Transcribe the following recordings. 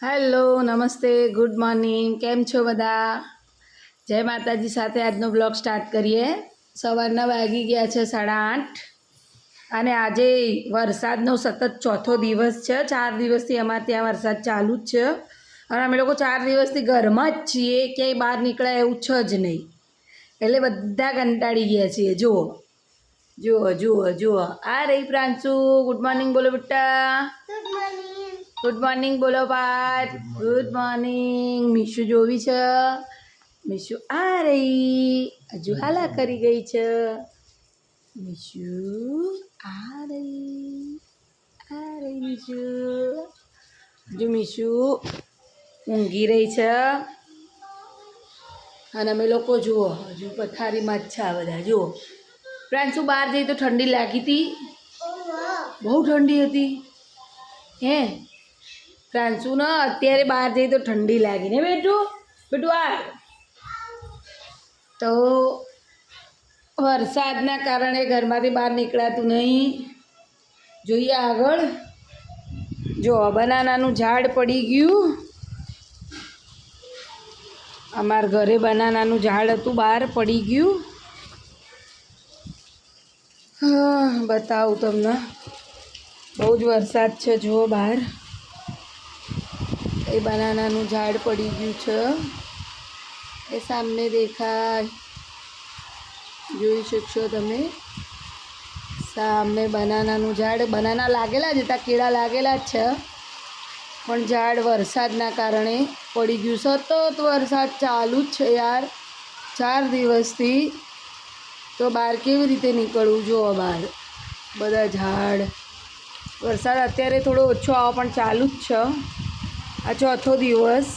Hello, નમસ્તે, good morning. કેમ છો બધા? જય માતાજી. સાથે આજનો બ્લોગ સ્ટાર્ટ કરીએ. સવારના વાગી ગયા છે 8:30 અને આજે વરસાદનો સતત ચોથો દિવસ છે. 4 દિવસથી અમારે ત્યાં વરસાદ ચાલુ જ છે અને અમે લોકો 4 દિવસથી ઘરમાં જ છીએ. ક્યાંય બહાર નીકળાય એવું છે જ નહીં, એટલે બધા કંટાળી ગયા છીએ. જુઓ જુઓ જુઓ જુઓ, આ રહી પ્રાંશુ. ગુડ મોર્નિંગ બોલો બેટા. ગુડ મોર્નિંગ બોલો પાર્થ. Good morning. મીશુ જોવી છે. મીશુ આ રહી, હજુ હાલા કરી ગઈ છે. મીશુ આ રહી મીશુ. હજુ મીશુ ઊંઘી રહી છે અને અમે લોકો જુઓ હજુ પથારીમાં જ છે આ બધા. જુઓ પ્રાંશુ, બહાર જઈ તો ઠંડી લાગી હતી? બહુ ઠંડી હતી હે પ્રાંશુ? ને અત્યારે બહાર જઈ તો ઠંડી લાગી ને બેટું? બેટું આ તો વરસાદના કારણે ઘરમાંથી બહાર નીકળાતું નહીં. જોઈએ આગળ. જો બનાનાનું ઝાડ પડી ગયું. અમારા ઘરે બનાનાનું ઝાડ હતું, બહાર પડી ગયું. હા, બતાવું તમને. બહુ જ વરસાદ છે. જુઓ બહાર એ બનાનાનું ઝાડ પડી ગયું છે. એ સામને દેખાય, જોઈ શકશો તમે. સામે બનાનાનું ઝાડ. બનાના લાગેલા જ હતા, કેળા લાગેલા જ છે, પણ ઝાડ વરસાદના કારણે પડી ગયું. સતત વરસાદ ચાલુ જ છે યાર 4 દિવસથી. તો બહાર કેવી રીતે નીકળવું? જુઓ બહાર બધા ઝાડ. વરસાદ અત્યારે થોડો ઓછો આવે પણ ચાલુ જ છે. આ ચોથો દિવસ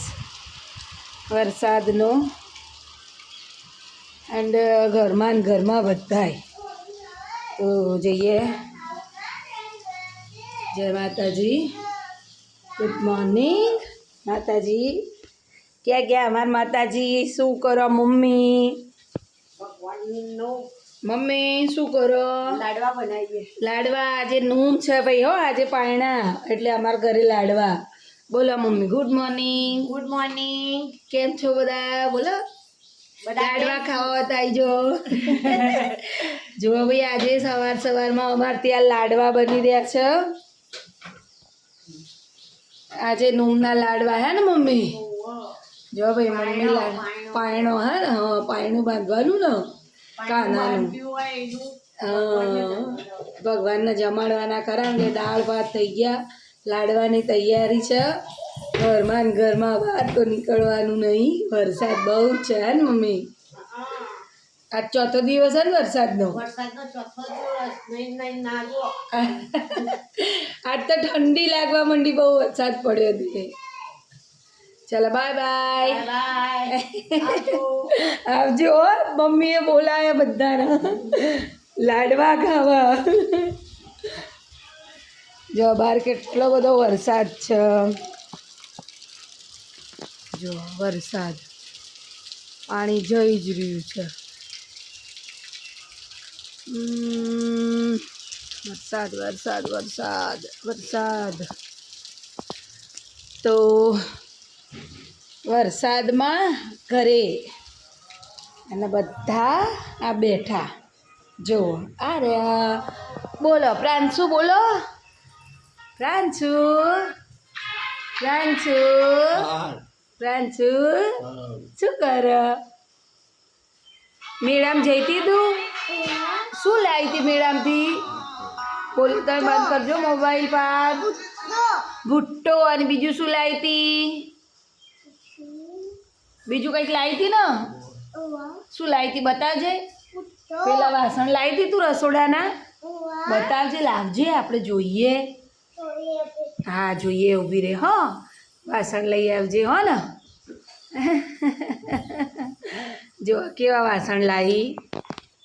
વરસાદનો. એન્ડ ઘરમાં ને ઘરમાં બધાય. તો જઈએ. જય માતાજી. ગુડ મોર્નિંગ માતાજી. ક્યાં ગયા અમારા માતાજી? શું કરો મમ્મી? મમ્મી શું કરો? લાડવા બનાવીએ. લાડવા. આજે નૂમ છે ભાઈ હો, આજે પાયણા એટલે અમારા ઘરે લાડવા. બોલો mummy. Good morning. Good morning. કેમ છો બધા? બોલો. લાડવા ખાવા હતા જો. જો ભાઈ, આજે સવારમાં અમારે ત્યાં લાડવા બની રહ્યા છે. આજે નૂમના લાડવા હે ને મમ્મી? જો ભાઈ મમ્મી પાયણો હે ને? હા, પાયણું બાંધવાનું ને કાનાનું. ભગવાનને જમાડવાના ખરા ને. દાળ ભાત થઈ ગયા, લાડવાની તૈયારી છે. ઘરમાં ને ઘરમાં, બહાર તો નીકળવાનું નહીં. વરસાદ બહુ છે હે ને મમ્મી? આજ ચોથો દિવસ છે ને વરસાદનો? આજ તો ઠંડી લાગવા માંડી, બહુ વરસાદ પડ્યો હતી. ચાલો બાય બાય. આવજો. મમ્મીએ બોલાયા બધાને લાડવા ખાવા. જો બહાર કેટલો બધો વરસાદ છે. જો વરસાદ, પાણી જઈ જ રહ્યું છે. વરસાદ વરસાદ વરસાદ વરસાદ. તો વરસાદમાં ઘરે અને બધા આ બેઠા. જો આ રહ્યા. બોલો પ્રાંશુ, બોલો પ્રાંશુ. પ્રાંશુ પ્રાંશુ શું કર? મેળામાં જઈતી તું? શું લાવી હતી મેળામાંથી? બોલ, તમે બંધ કરજો મોબાઈલ પર. ભુટ્ટો. અને બીજું શું લાવી હતી? બીજું કંઈક લાવી હતી ને? શું લાવી હતી બતાવજે. પેલા વાસણ લાવી હતી તું રસોડાના? બતાવજે, લાવજે, આપણે જોઈએ. હા જોઈએ, ઊભી રહે હો. વાસણ લઈ આવજે હો ને. જો કેવા વાસણ લાવી,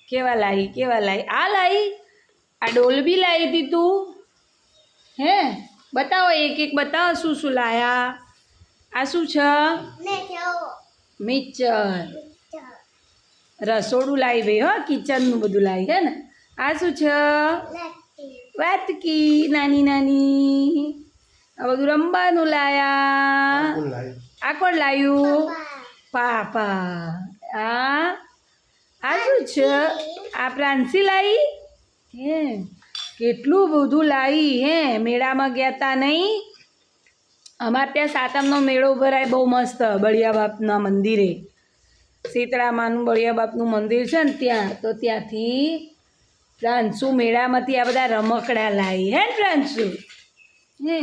કેવા લાવી, કેવા લાવી. આ લાવી? આ ડોલ બી લાવી હતી તું? હે બતાવો, એક એક બતાવો શું શું લાયા. આ શું છે? મિક્સર. રસોડું લાવી ભાઈ હો, કિચનનું બધું લાવી હે ને. આ શું છે? વાટકી નાની નાની. આ બધું રમવાનું લાયા. આ કોણ લાવ્યું? પાપા. આ શું છે? આ પ્રાંસી લાવી? હે કેટલું બધું લાવી હે. મેળામાં ગયા તા નહીં? અમારે ત્યાં સાતમનો મેળો ભરાય બહુ મસ્ત બળિયા બાપના મંદિરે. શીતળામાનું બળિયા બાપનું મંદિર છે ને ત્યાં, તો ત્યાંથી પ્રાંસુ મેળામાંથી આ બધા રમકડા લાવી હે ને પ્રાંસુ? હે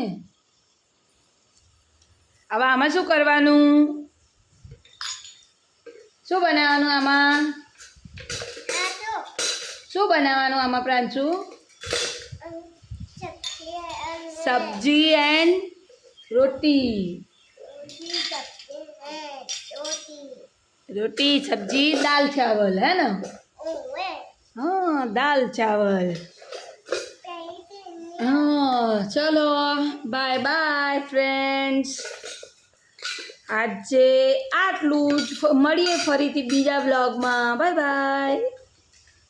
હવે આમાં શું કરવાનું? શું બનાવવાનું આમાં? શું બનાવવાનું આમાં પ્રાંસુ? સબ્જી એન્ડ રોટી. रोटी सब्जी दाल चावल है ना? हाँ दाल चावल. हाँ चलो बाय बाय फ्रेंड्स. આજે આટલું જ. મળીએ ફરીથી બીજા બ્લોગમાં. Bye bye.